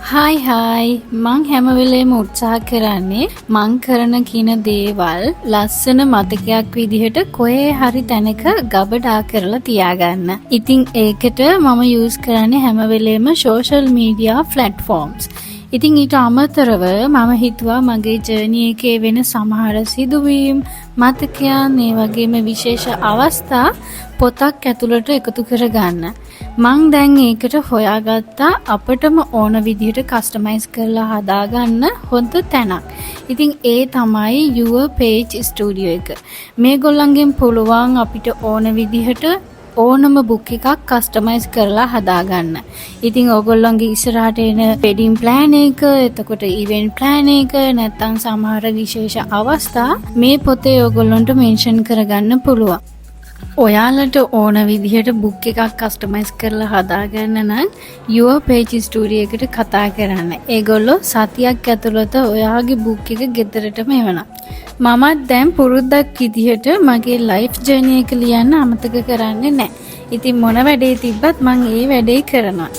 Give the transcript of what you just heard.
Hi මං හැම වෙලේම උත්සාහ කරන්නේ මං කරන කියන දේවල් ලස්සන මතකයක් විදිහට කොහේ හරි තැනක ගබඩා කරලා තියාගන්න. ඉතින් ඒකට මම යූස් කරන්නේ හැම වෙලේම සෝෂල් මීඩියා ප්ලැට්ෆෝම්ස්. ඉතින් ඊට අමතරව මම හිතුවා මගේ ජර්නි එකේ වෙන සමහර සිදුවීම් මතකයන් ඒ වගේම විශේෂ අවස්ථා පොතක් ඇතුළට එකතු කරගන්න. මං දැන් ඒකට හොයාගත්තා අපටම ඕන විදිහට කස්ටමයිස් කරලා හදාගන්න හොඳ තැනක්. ඉතින් ඒ තමයි your page studio එක. මේගොල්ලන්ගෙන් පුළුවන් අපිට ඕන විදිහට ඕනම බුක් එකක් කස්ටමයිස් කරලා හදාගන්න. ඉතින් ඕගොල්ලන්ගේ ඉස්සරහට එන වෙඩින් ප්ලෑන් එක, එතකොට ඉවෙන්ට් ප්ලෑන් එක, නැත්නම් සමහර විශේෂ අවස්ථා මේ පොතේ ඕගොල්ලන්ට මෙන්ෂන් කරගන්න පුළුවන්. ඔයාලට ඕන විදිහට බුක් එකක් කස්ටමයිස් කරලා හදාගන්න නම් your page studio එකට කතා කරන්න. ඒගොල්ලෝ සතියක් ඇතුළත ඔයාගේ බුක් එක ගෙදරටම එවනවා. මමත් දැන් පුරුද්දක් විදිහට මගේ ලයිෆ් ජර්නි එක ලියන්න අමතක කරන්නේ නැහැ. ඉතින් මොන වැඩේ තිබ්බත් මම ඒ වැඩේ කරනවා.